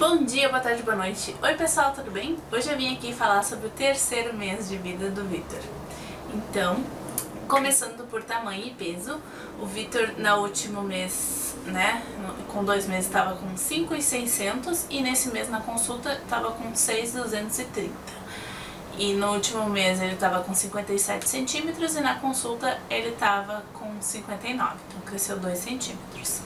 Bom dia, boa tarde, boa noite. Oi pessoal, tudo bem? Hoje eu vim aqui falar sobre o terceiro mês de vida do Vitor. Então, começando por tamanho e peso, o Vitor no último mês, né, com 2 meses estava com 5.600 e nesse mês na consulta estava com 6.230. E no último mês ele estava com 57 centímetros e na consulta ele estava com 59, então cresceu 2 centímetros.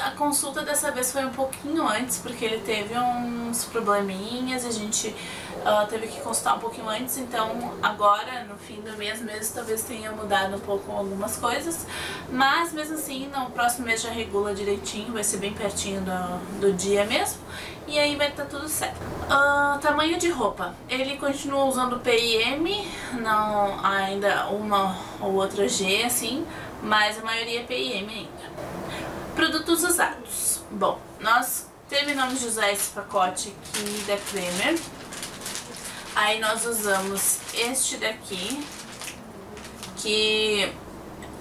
A consulta dessa vez foi um pouquinho antes, porque ele teve uns probleminhas, a gente teve que consultar um pouquinho antes, então agora, no fim do mês mesmo, talvez tenha mudado um pouco algumas coisas, mas mesmo assim, no próximo mês já regula direitinho, vai ser bem pertinho do dia mesmo, e aí vai estar tudo certo. Tamanho de roupa, ele continua usando P e M, não ainda uma ou outra G, assim, mas a maioria é P e M ainda. Produtos usados. Bom, nós terminamos de usar esse pacote aqui da Cremer. Aí nós usamos este daqui, que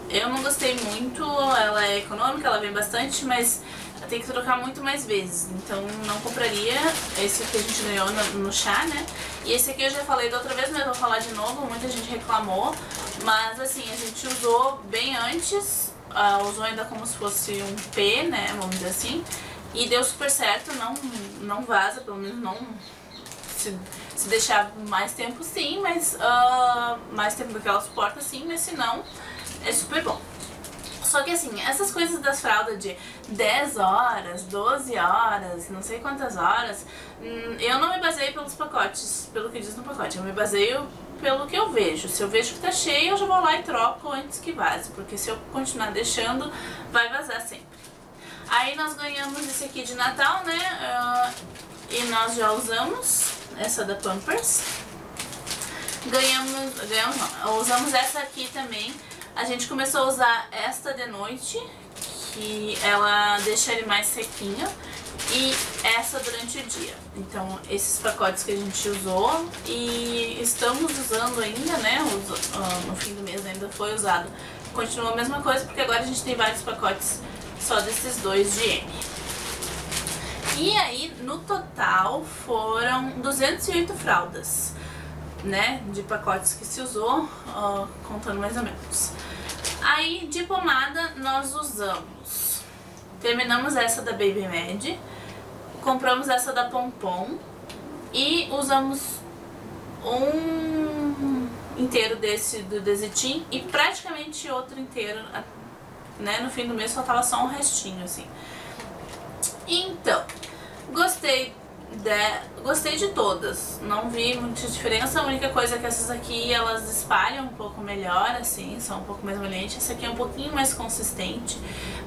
eu não gostei muito, ela é econômica, ela vem bastante, mas tem que trocar muito mais vezes, então não compraria. Esse aqui a gente ganhou no chá, né? E esse aqui eu já falei da outra vez, mas eu vou falar de novo, muita gente reclamou, mas assim, a gente usou bem antes. Usou ainda como se fosse um P, né, vamos dizer assim, e deu super certo, não vaza, pelo menos não se deixar mais tempo sim, mas mais tempo do que ela suporta sim, mas se não, é super bom. Só que assim, essas coisas das fraldas de 10 horas, 12 horas, não sei quantas horas, eu não me baseio pelos pacotes, pelo que diz no pacote, eu me baseio pelo que eu vejo. Se eu vejo que tá cheio, eu já vou lá e troco antes que vaze, porque se eu continuar deixando, vai vazar sempre. Aí nós ganhamos esse aqui de Natal, né, e nós já usamos essa da Pampers. Usamos essa aqui também. A gente começou a usar esta de noite, que ela deixa ele mais sequinho, e essa durante o dia. Então esses pacotes que a gente usou e estamos usando ainda, né, no fim do mês ainda foi usado. Continua a mesma coisa, porque agora a gente tem vários pacotes só desses 2 de M. E aí no total foram 208 fraldas, né, de pacotes que se usou, contando mais ou menos. Aí de pomada nós usamos, terminamos essa da Baby Med, compramos essa da Pompom e usamos um inteiro desse do Desitin e praticamente outro inteiro, né, no fim do mês faltava só um restinho assim. Então, gostei de todas, não vi muita diferença. A única coisa é que essas aqui elas espalham um pouco melhor, assim, são um pouco mais molhentes. Essa aqui é um pouquinho mais consistente,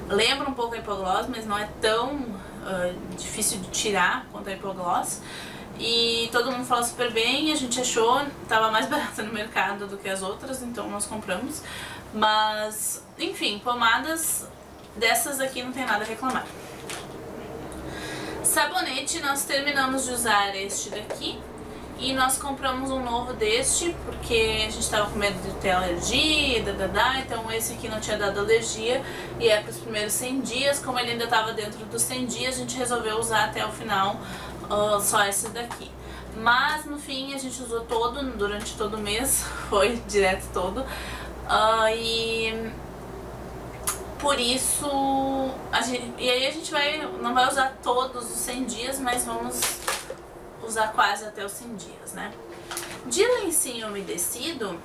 lembra um pouco a Hipogloss, mas não é tão difícil de tirar quanto a Hipogloss. E todo mundo fala super bem, a gente achou, tava mais barata no mercado do que as outras, então nós compramos. Mas, enfim, pomadas dessas aqui não tem nada a reclamar. Sabonete, nós terminamos de usar este daqui e nós compramos um novo deste porque a gente tava com medo de ter alergia, então esse aqui não tinha dado alergia e é para os primeiros 100 dias, como ele ainda estava dentro dos 100 dias, a gente resolveu usar até o final só esse daqui. Mas no fim a gente usou todo, durante todo o mês, foi direto todo, e por isso, e aí a gente não vai usar todos os 100 dias, mas vamos usar quase até os 100 dias, né? De lencinho umedecido,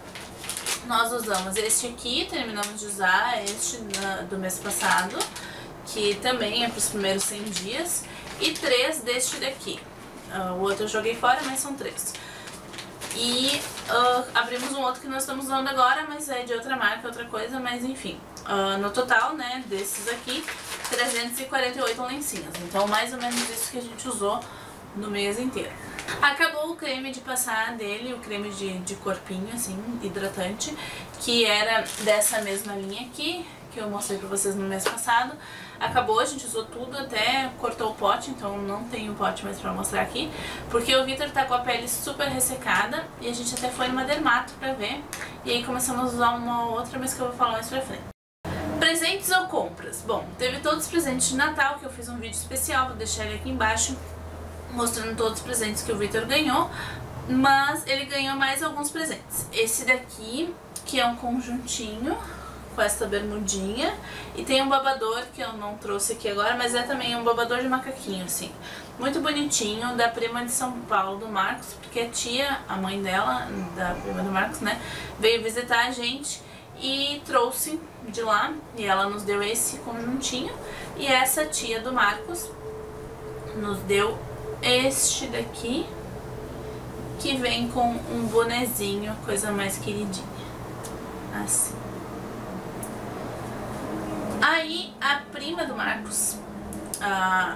nós usamos este aqui, terminamos de usar este do mês passado, que também é para os primeiros 100 dias, e 3 deste daqui. O outro eu joguei fora, mas são 3. E abrimos um outro que nós estamos usando agora, mas é de outra marca, outra coisa, mas enfim. No total, né, desses aqui, 348 lencinhos. Então mais ou menos isso que a gente usou no mês inteiro. Acabou o creme de passar dele, o creme de corpinho, assim, hidratante, que era dessa mesma linha aqui, que eu mostrei pra vocês no mês passado. Acabou, a gente usou tudo, até cortou o pote, então não tem o pote mais pra mostrar aqui, porque o Vitor tá com a pele super ressecada e a gente até foi numa dermato pra ver, e aí começamos a usar uma outra, mas que eu vou falar mais pra frente. Pra presentes ou compras? Bom, teve todos os presentes de Natal, que eu fiz um vídeo especial, vou deixar ele aqui embaixo, mostrando todos os presentes que o Vitor ganhou, mas ele ganhou mais alguns presentes. Esse daqui, que é um conjuntinho com essa bermudinha, e tem um babador que eu não trouxe aqui agora, mas é também um babador de macaquinho, assim, muito bonitinho, da prima de São Paulo do Marcos, porque a tia, a mãe dela, da prima do Marcos, né, veio visitar a gente e trouxe de lá, e ela nos deu esse conjuntinho, e essa tia do Marcos nos deu este daqui, que vem com um bonezinho, coisa mais queridinha, assim. Aí a prima do Marcos,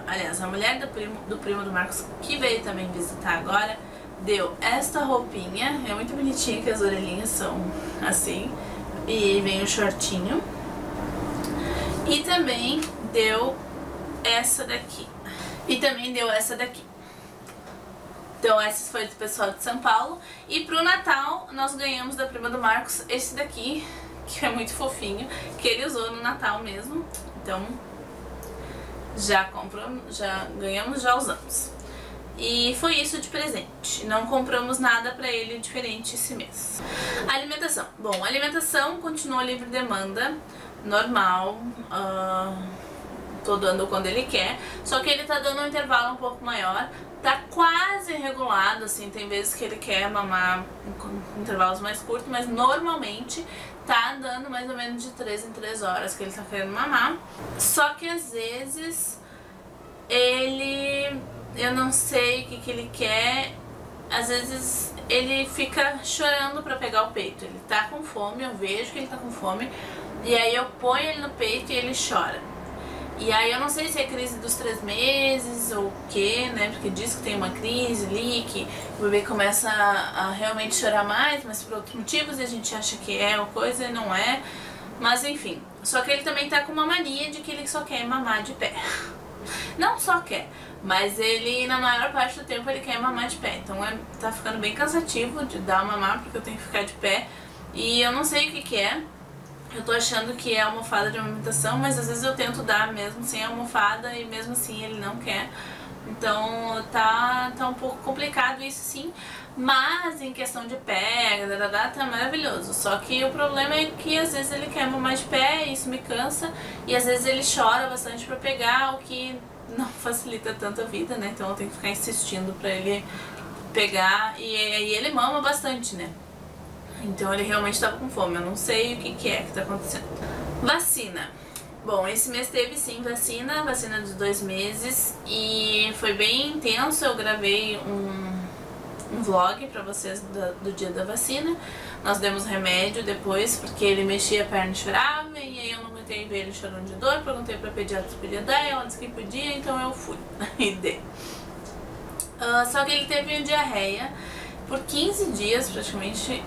aliás, a mulher do primo do Marcos, que veio também visitar agora, deu esta roupinha, é muito bonitinha, que as orelhinhas são assim, e vem o shortinho. E também deu essa daqui. Então esse foi do pessoal de São Paulo. E pro Natal nós ganhamos da prima do Marcos esse daqui, que é muito fofinho, que ele usou no Natal mesmo. Então já compramos, já ganhamos, já usamos. E foi isso de presente. Não compramos nada pra ele diferente esse mês. Alimentação. Bom, a alimentação continua livre demanda, normal. Tô dando quando ele quer. Só que ele tá dando um intervalo um pouco maior. Tá quase regulado, assim, tem vezes que ele quer mamar em intervalos mais curtos, mas normalmente tá dando mais ou menos de 3 em 3 horas que ele tá querendo mamar. Só que às vezes eu não sei o que ele quer, às vezes ele fica chorando pra pegar o peito. Ele tá com fome, eu vejo que ele tá com fome, e aí eu ponho ele no peito e ele chora. E aí eu não sei se é crise dos 3 meses ou o que, né, porque diz que tem uma crise ali, que o bebê começa a realmente chorar mais, mas por outros motivos, e a gente acha que é uma coisa e não é, mas enfim. Só que ele também tá com uma mania de que ele só quer mamar de pé. Não só quer, mas ele, na maior parte do tempo, ele quer mamar de pé. Então tá ficando bem cansativo de dar mamar, porque eu tenho que ficar de pé, e eu não sei o que é. Eu tô achando que é almofada de amamentação, mas às vezes eu tento dar mesmo sem almofada e mesmo assim ele não quer. Então tá um pouco complicado isso, sim. Mas em questão de pega, tá maravilhoso. Só que o problema é que às vezes ele quer mamar de pé, e isso me cansa. E às vezes ele chora bastante pra pegar, o que não facilita tanto a vida, né? Então eu tenho que ficar insistindo pra ele pegar. E ele mama bastante, né? Então ele realmente estava com fome. Eu não sei o que é que tá acontecendo. Vacina. Bom, esse mês teve sim vacina de 2 meses, e foi bem intenso. Eu gravei um vlog pra vocês do dia da vacina. Nós demos remédio depois, porque ele mexia a perna e chorava, e aí eu não aguentei ver ele chorando de dor. Perguntei pra pediatra se podia dar, ela disse que podia, então eu fui e dei. Só que ele teve diarreia por 15 dias praticamente.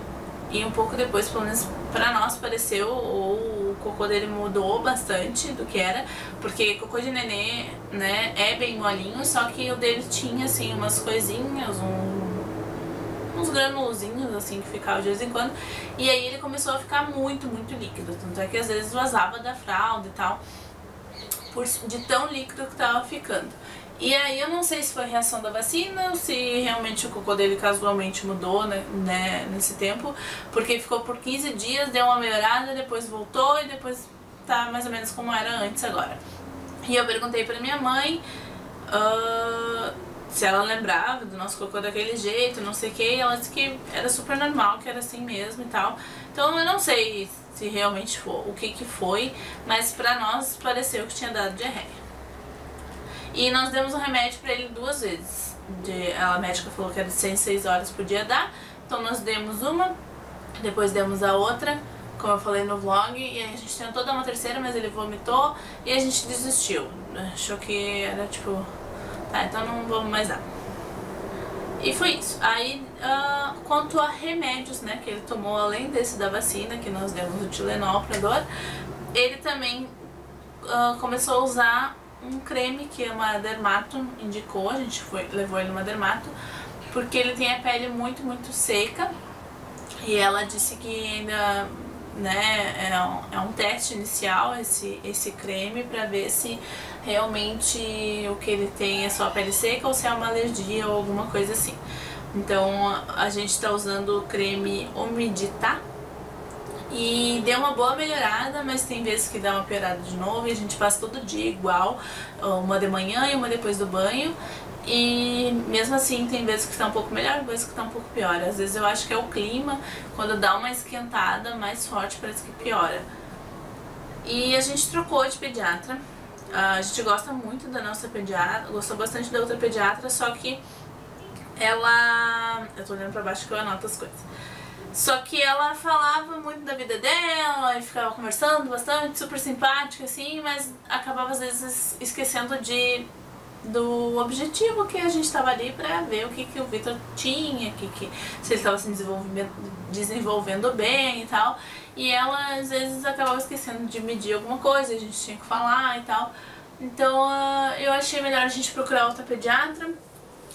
E um pouco depois, pelo menos pra nós, pareceu, ou o cocô dele mudou bastante do que era, porque cocô de nenê, né, é bem molinho, só que o dele tinha, assim, umas coisinhas, uns granulozinhos, assim, que ficavam de vez em quando, e aí ele começou a ficar muito, muito líquido, tanto é que às vezes vazava da fralda e tal, de tão líquido que tava ficando. E aí eu não sei se foi reação da vacina ou se realmente o cocô dele casualmente mudou, né, nesse tempo, porque ficou por 15 dias, deu uma melhorada, depois voltou e depois tá mais ou menos como era antes agora. E eu perguntei pra minha mãe se ela lembrava do nosso cocô daquele jeito, não sei o que, e ela disse que era super normal, que era assim mesmo e tal. Então eu não sei se realmente foi, o que foi, mas pra nós pareceu que tinha dado diarreia. E nós demos um remédio pra ele 2 vezes. A médica falou que era de 6 em 6 horas podia dar. Então nós demos uma, depois demos a outra, como eu falei no vlog. E a gente tentou dar uma terceira, mas ele vomitou e a gente desistiu. Achou que era tipo, tá, então não vamos mais dar. E foi isso. Aí, quanto a remédios, né, que ele tomou além desse da vacina, que nós demos o Tilenol pra dor, ele também começou a usar um creme que uma dermato indicou. A gente levou ele numa dermato, porque ele tem a pele muito, muito seca, e ela disse que ainda né? É um teste inicial esse creme pra ver se realmente o que ele tem é só a pele seca ou se é uma alergia ou alguma coisa assim. Então a gente tá usando o creme Umidita e deu uma boa melhorada, mas tem vezes que dá uma piorada de novo e a gente passa todo dia igual, uma de manhã e uma depois do banho. E mesmo assim tem vezes que tá um pouco melhor, vezes que tá um pouco pior. Às vezes eu acho que é o clima, quando dá uma esquentada mais forte parece que piora. E a gente trocou de pediatra. A gente gosta muito da nossa pediatra, gostou bastante da outra pediatra, só que ela... eu tô olhando pra baixo que eu anoto as coisas. Só que ela falava muito da vida dela e ficava conversando bastante, super simpática assim, mas acabava às vezes esquecendo do objetivo que a gente estava ali pra ver o que o Vitor tinha, se ele estava se desenvolvendo bem e tal. E ela às vezes acabava esquecendo de medir alguma coisa, a gente tinha que falar e tal. Então eu achei melhor a gente procurar outra pediatra.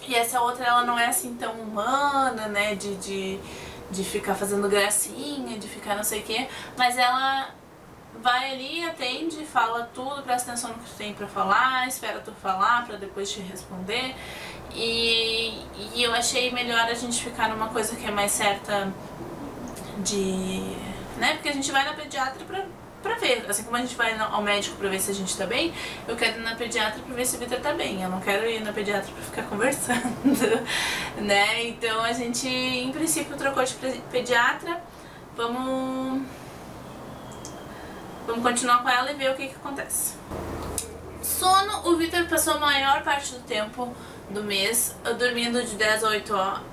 E essa outra, ela não é assim tão humana, né, de ficar fazendo gracinha, de ficar não sei o que, mas ela vai ali, atende, fala tudo, presta atenção no que tu tem pra falar, espera tu falar pra depois te responder. E eu achei melhor a gente ficar numa coisa que é mais certa né, porque a gente vai na pediatra pra ver, assim como a gente vai ao médico pra ver se a gente tá bem, eu quero ir na pediatra pra ver se o Vitor tá bem, eu não quero ir na pediatra pra ficar conversando, né, então a gente, em princípio, trocou de pediatra, vamos continuar com ela e ver o que acontece. Sono, o Vitor passou a maior parte do tempo do mês dormindo de 10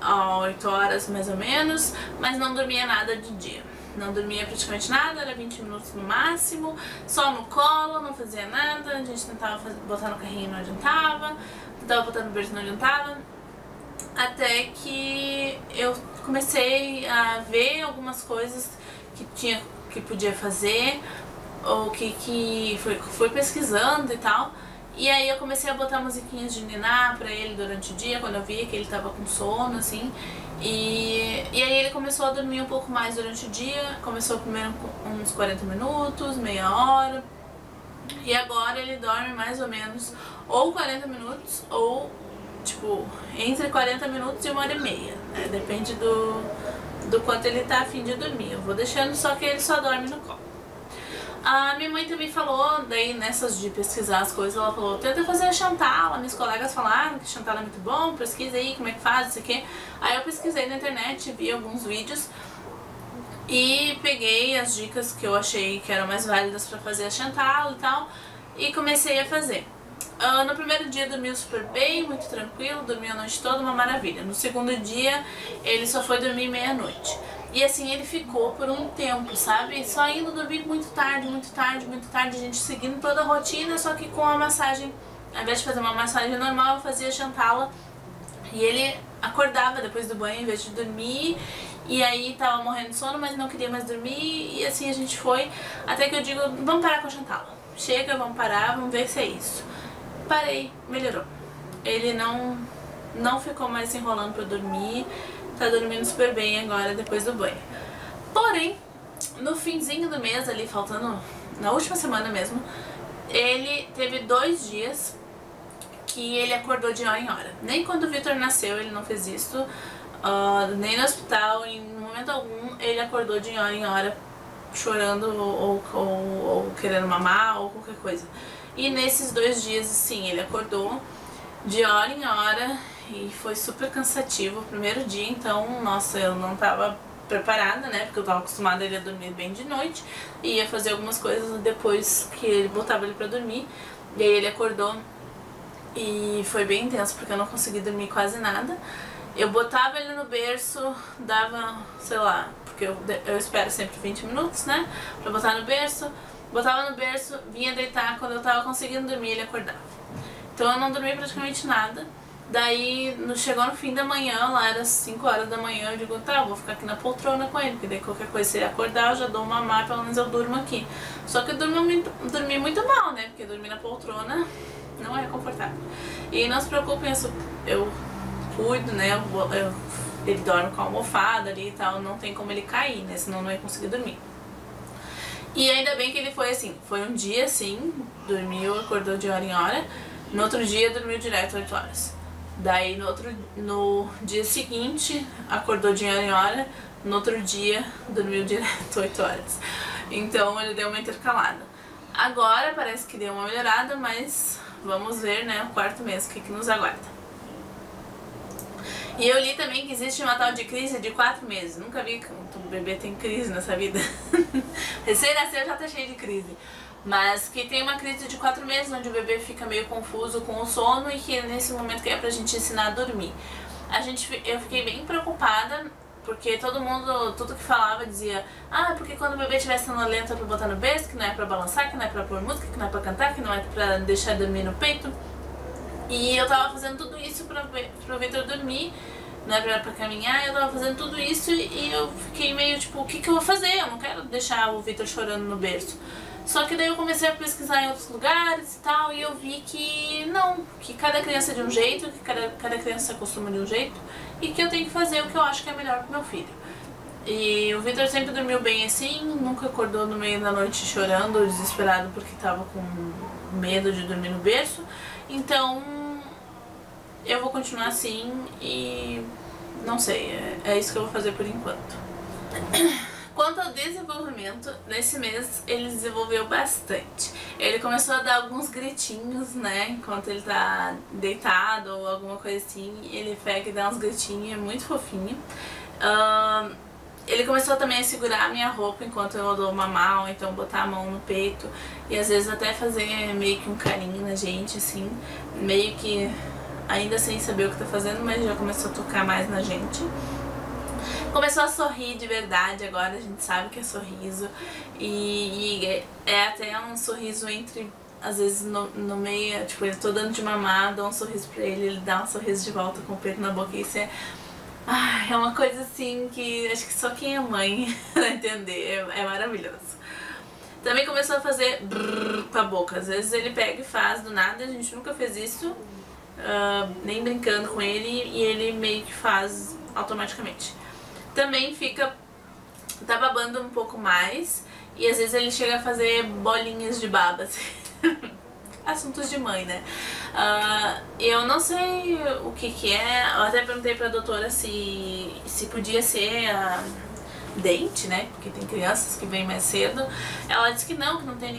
a 8 horas mais ou menos, mas não dormia nada de dia. Não dormia praticamente nada, era 20 minutos no máximo, só no colo, não fazia nada, a gente tentava botar no carrinho e não adiantava, tentava botar no berço e não adiantava, até que eu comecei a ver algumas coisas que podia fazer, ou que fui pesquisando e tal. E aí eu comecei a botar musiquinhas de niná pra ele durante o dia, quando eu via que ele tava com sono, assim. E aí ele começou a dormir um pouco mais durante o dia, começou primeiro com uns 40 minutos, meia hora. E agora ele dorme mais ou menos ou 40 minutos ou, tipo, entre 40 minutos e 1h30, né? Depende do quanto ele tá a fim de dormir. Eu vou deixando, só que ele só dorme no colo. A minha mãe também falou, daí nessas de pesquisar as coisas, ela falou, tenta fazer a Chantala, minhas colegas falaram que Chantala é muito bom, pesquisa aí como é que faz, isso aqui. Aí eu pesquisei na internet, vi alguns vídeos e peguei as dicas que eu achei que eram mais válidas pra fazer a Chantala e tal, e comecei a fazer. No primeiro dia dormiu super bem, muito tranquilo, dormiu a noite toda, uma maravilha. No segundo dia ele só foi dormir meia-noite. E assim ele ficou por um tempo, sabe? Só indo dormir muito tarde, muito tarde, muito tarde, a gente seguindo toda a rotina, só que com a massagem, ao invés de fazer uma massagem normal, eu fazia Chantala. E ele acordava depois do banho em vez de dormir, e aí tava morrendo de sono, mas não queria mais dormir, e assim a gente foi, até que eu digo, vamos parar com a Chantala. Chega, vamos parar, vamos ver se é isso. Parei, melhorou. Ele não ficou mais se enrolando pra dormir, tá dormindo super bem agora depois do banho. Porém, no finzinho do mês ali, faltando, na última semana mesmo, ele teve 2 dias que ele acordou de hora em hora. Nem quando o Vitor nasceu ele não fez isso, nem no hospital, em momento algum ele acordou de hora em hora chorando ou querendo mamar ou qualquer coisa. E nesses 2 dias, sim, ele acordou de hora em hora e foi super cansativo. O primeiro dia, então, nossa, eu não tava preparada, né, porque eu tava acostumada a ele a dormir bem de noite e ia fazer algumas coisas depois que ele botava ele pra dormir. E aí ele acordou e foi bem intenso porque eu não consegui dormir quase nada. Eu botava ele no berço, dava, sei lá, porque eu espero sempre 20 minutos, né, pra botar no berço. Botava no berço, vinha deitar, quando eu tava conseguindo dormir ele acordava. Então eu não dormi praticamente nada. Daí chegou no fim da manhã, lá era 5 horas da manhã, eu digo, tá, eu vou ficar aqui na poltrona com ele, porque daí qualquer coisa se ele acordar eu já dou uma mamar, pelo menos eu durmo aqui. Só que eu dormi muito mal, né, porque dormir na poltrona não é confortável. E não se preocupem, eu cuido, né, ele dorme com a almofada ali e tal, não tem como ele cair, né, senão não ia conseguir dormir. E ainda bem que ele foi assim, foi um dia assim, dormiu, acordou de hora em hora, no outro dia dormiu direto 8 horas. Daí no dia seguinte acordou de hora em hora, no outro dia dormiu direto 8 horas. Então ele deu uma intercalada. Agora parece que deu uma melhorada, mas vamos ver, né, o quarto mês, o que nos aguarda. E eu li também que existe uma tal de crise de 4 meses. Nunca vi que o bebê tem crise nessa vida. Recém-nasceu já tá cheio de crise. Mas que tem uma crise de 4 meses, onde o bebê fica meio confuso com o sono e que nesse momento que é pra gente ensinar a dormir. Eu fiquei bem preocupada, porque todo mundo, tudo que falava dizia: ah, porque quando o bebê estiver sonolento é pra botar no berço, que não é pra balançar, que não é pra pôr música, que não é pra cantar, que não é pra deixar dormir no peito. E eu tava fazendo tudo isso pro Vitor dormir, não é pra caminhar, eu tava fazendo tudo isso e eu fiquei meio tipo, o que eu vou fazer? Eu não quero deixar o Vitor chorando no berço. Só que daí eu comecei a pesquisar em outros lugares e tal, e eu vi que não, que cada criança é de um jeito, que cada criança se acostuma de um jeito, e que eu tenho que fazer o que eu acho que é melhor pro meu filho. E o Vitor sempre dormiu bem assim, nunca acordou no meio da noite chorando ou desesperado porque tava com medo de dormir no berço. Então eu vou continuar assim e não sei, é isso que eu vou fazer por enquanto. Quanto ao desenvolvimento, nesse mês ele desenvolveu bastante. Ele começou a dar alguns gritinhos, né, enquanto ele tá deitado ou alguma coisa assim, ele pega e dá uns gritinhos, é muito fofinho. Ele começou também a segurar a minha roupa enquanto eu dou mamar, ou então botar a mão no peito e às vezes até fazer meio que um carinho na gente, assim, meio que ainda sem saber o que tá fazendo, mas já começou a tocar mais na gente. Começou a sorrir de verdade, agora a gente sabe que é sorriso e é até um sorriso entre, às vezes no meio, tipo, eu tô dando de mamar, dou um sorriso pra ele dá um sorriso de volta com o peito na boca e isso é uma coisa assim que acho que só quem é mãe vai entender, é maravilhoso. Também começou a fazer brrr com a boca, às vezes ele pega e faz do nada, a gente nunca fez isso, nem brincando com ele, e ele meio que faz automaticamente. Também tá babando um pouco mais e às vezes ele chega a fazer bolinhas de baba, assim. Assuntos de mãe, né? Eu não sei o que é, eu até perguntei pra doutora se podia ser dente, né? Porque tem crianças que vêm mais cedo. Ela disse que não tem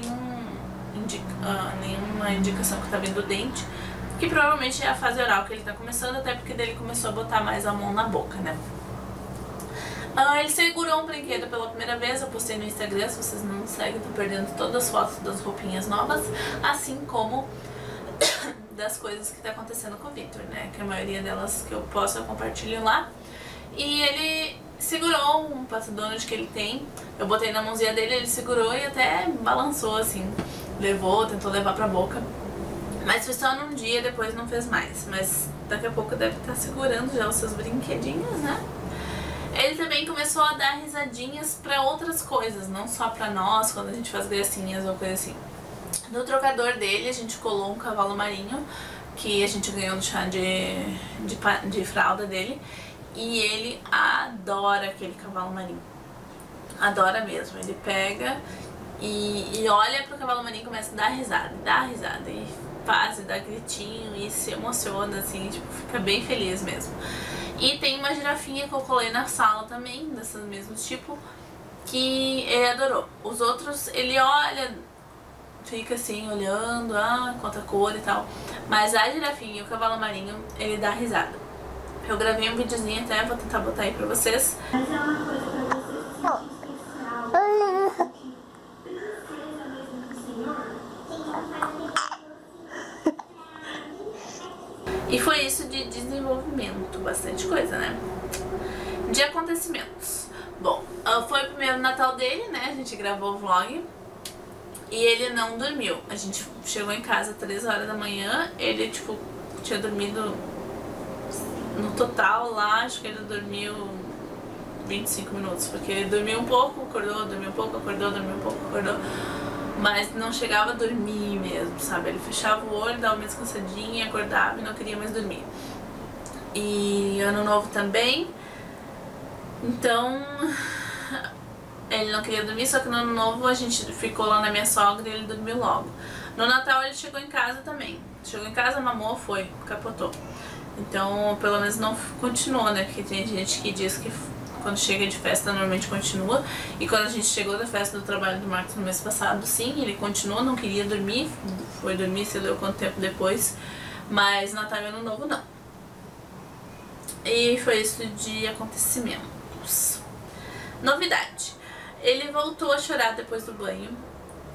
nenhuma indicação que tá vindo dente, que provavelmente é a fase oral que ele tá começando, até porque dele começou a botar mais a mão na boca, né? Ele segurou um brinquedo pela primeira vez, eu postei no Instagram, se vocês não me seguem, tô perdendo todas as fotos das roupinhas novas, assim como das coisas que tá acontecendo com o Vitor, né, que a maioria delas que eu posto eu compartilho lá. E ele segurou um Pato Donald que ele tem, eu botei na mãozinha dele, ele segurou e até balançou assim, tentou levar pra boca. Mas foi só num dia, depois não fez mais, mas daqui a pouco deve estar segurando já os seus brinquedinhos, né. Ele também começou a dar risadinhas pra outras coisas, não só pra nós, quando a gente faz gracinhas ou coisa assim. No trocador dele a gente colou um cavalo marinho, que a gente ganhou no chá de fralda dele, e ele adora aquele cavalo marinho. Adora mesmo, ele pega e olha pro cavalo marinho e começa a dar risada, e faz, e dá gritinho, e se emociona, assim, tipo, fica bem feliz mesmo. E tem uma girafinha que eu colei na sala também, desse mesmo tipo, que ele adorou. Os outros, ele olha, fica assim, olhando, quanta cor e tal. Mas a girafinha e o cavalo marinho, ele dá risada. Eu gravei um videozinho até, vou tentar botar aí pra vocês. Mas é uma coisa pra você especial, porque princesa mesmo do Senhor, tem que fazer. E foi isso de desenvolvimento, bastante coisa, né? De acontecimentos. Bom, foi o primeiro Natal dele, né? A gente gravou o vlog e ele não dormiu. A gente chegou em casa 3 horas da manhã, ele, tipo, tinha dormido no total lá, acho que ele dormiu 25 minutos, porque ele dormiu um pouco, acordou, dormiu um pouco, acordou, dormiu um pouco, acordou. Mas não chegava a dormir mesmo, sabe? Ele fechava o olho, dava uma descansadinha, acordava e não queria mais dormir. E ano novo também. Então, ele não queria dormir, só que no ano novo a gente ficou lá na minha sogra e ele dormiu logo. No Natal ele chegou em casa também. Chegou em casa, mamou, foi, capotou. Então, pelo menos não continuou, né? Porque tem gente que diz que quando chega de festa normalmente continua. E quando a gente chegou da festa do trabalho do Marcos no mês passado, sim, ele continuou, não queria dormir. Foi dormir, sei lá quanto tempo depois. Mas Natal e Ano Novo não. E foi isso de acontecimentos. Novidade. Ele voltou a chorar depois do banho.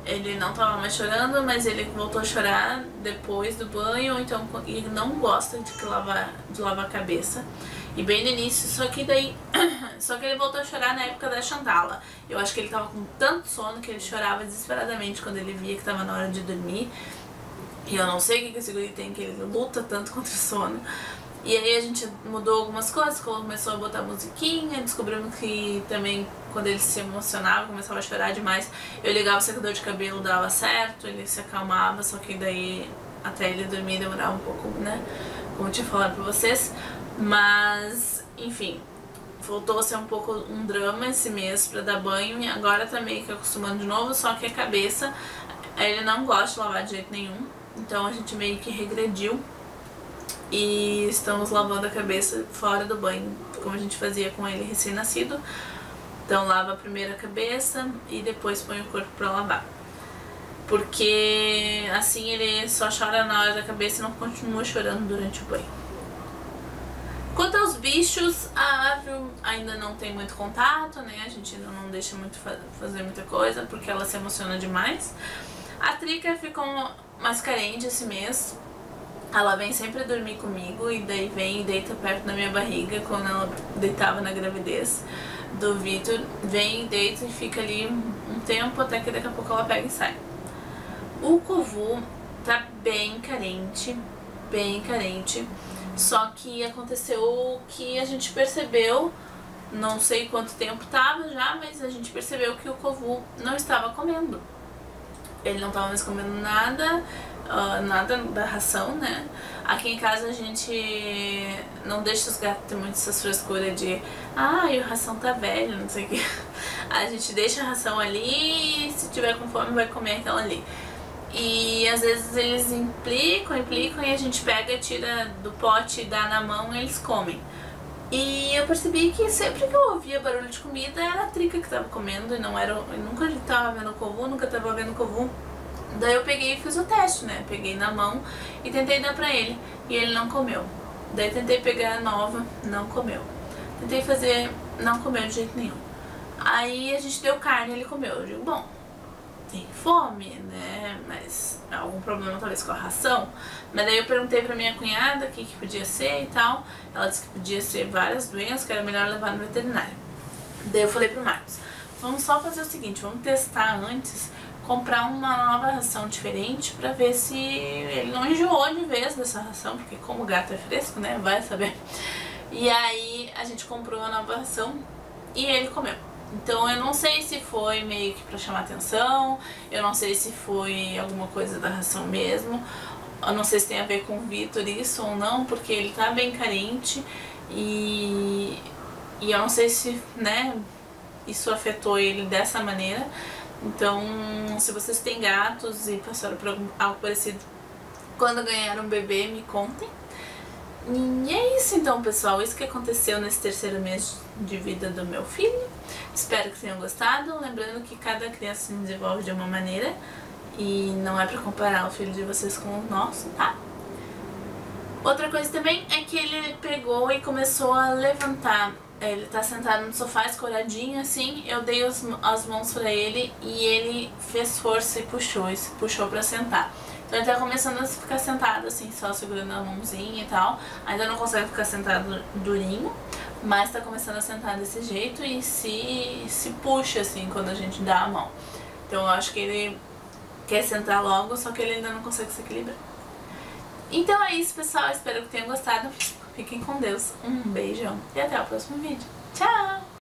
Ele não tava mais chorando, mas ele voltou a chorar depois do banho, então ele não gosta de lavar a cabeça. E bem no início, só que ele voltou a chorar na época da Xandala. Eu acho que ele tava com tanto sono que ele chorava desesperadamente quando ele via que tava na hora de dormir. E eu não sei o que esse guri tem, que ele luta tanto contra o sono. E aí a gente mudou algumas coisas, começou a botar musiquinha, descobrimos que também quando ele se emocionava, começava a chorar demais, eu ligava o secador de cabelo, dava certo, ele se acalmava, só que daí até ele dormir demorava um pouco, né, como eu tinha falado pra vocês. Mas, enfim, voltou a ser um pouco um drama esse mês pra dar banho e agora tá meio que acostumando de novo, só que a cabeça, ele não gosta de lavar de jeito nenhum, então a gente meio que regrediu. E estamos lavando a cabeça fora do banho, como a gente fazia com ele recém-nascido. Então lava primeiro a cabeça e depois põe o corpo pra lavar. Porque assim ele só chora na hora da cabeça e não continua chorando durante o banho. Quanto aos bichos, a Avril ainda não tem muito contato, né? A gente ainda não deixa muito fazer muita coisa porque ela se emociona demais. A Trica ficou mais carente esse mês. Ela vem sempre dormir comigo e daí vem e deita perto da minha barriga quando ela deitava na gravidez do Vitor. Vem, deita e fica ali um tempo até que daqui a pouco ela pega e sai. O Kovu tá bem carente, só que aconteceu que a gente percebeu, não sei quanto tempo tava já, mas a gente percebeu que o Kovu não estava comendo. Ele não estava mais comendo nada, nada da ração, né? Aqui em casa a gente não deixa os gatos ter muito essas frescuras de a ração tá velha, não sei o que. A gente deixa a ração ali e se tiver com fome vai comer aquela ali. E às vezes eles implicam e a gente pega, tira do pote e dá na mão e eles comem. E eu percebi que sempre que eu ouvia barulho de comida era a Trica que tava comendo e não era, eu nunca tava vendo o Kovu, nunca tava vendo o Kovu. Daí eu peguei e fiz o teste, né? Peguei na mão e tentei dar pra ele e ele não comeu. Daí tentei pegar a nova, não comeu. Tentei fazer, não comeu de jeito nenhum. Aí a gente deu carne e ele comeu. Eu digo, bom, tem fome, né? Mas algum problema talvez com a ração. Mas daí eu perguntei pra minha cunhada o que podia ser e tal. Ela disse que podia ser várias doenças, que era melhor levar no veterinário. Daí eu falei pro Marcos, vamos só fazer o seguinte, vamos testar antes, comprar uma nova ração diferente pra ver se ele não enjoou de vez dessa ração, porque como o gato é fresco, né, vai saber. E aí a gente comprou a nova ração e ele comeu. Então eu não sei se foi meio que pra chamar atenção, eu não sei se foi alguma coisa da ração mesmo, eu não sei se tem a ver com o Vitor isso ou não, porque ele tá bem carente e eu não sei se, né, isso afetou ele dessa maneira. Então, se vocês têm gatos e passaram por algo parecido quando ganharam um bebê, me contem. E é isso então, pessoal, isso que aconteceu nesse terceiro mês de vida do meu filho. Espero que tenham gostado, lembrando que cada criança se desenvolve de uma maneira e não é pra comparar o filho de vocês com o nosso, tá? Outra coisa também é que ele pegou e começou a levantar. Ele tá sentado no sofá, escoradinho assim, eu dei as mãos pra ele e ele fez força e puxou pra sentar. Então ele tá começando a ficar sentado assim, só segurando a mãozinha e tal. Ainda não consegue ficar sentado durinho, mas tá começando a sentar desse jeito e se puxa assim quando a gente dá a mão. Então eu acho que ele quer sentar logo, só que ele ainda não consegue se equilibrar. Então é isso, pessoal, espero que tenham gostado. Fiquem com Deus, um beijão e até o próximo vídeo. Tchau!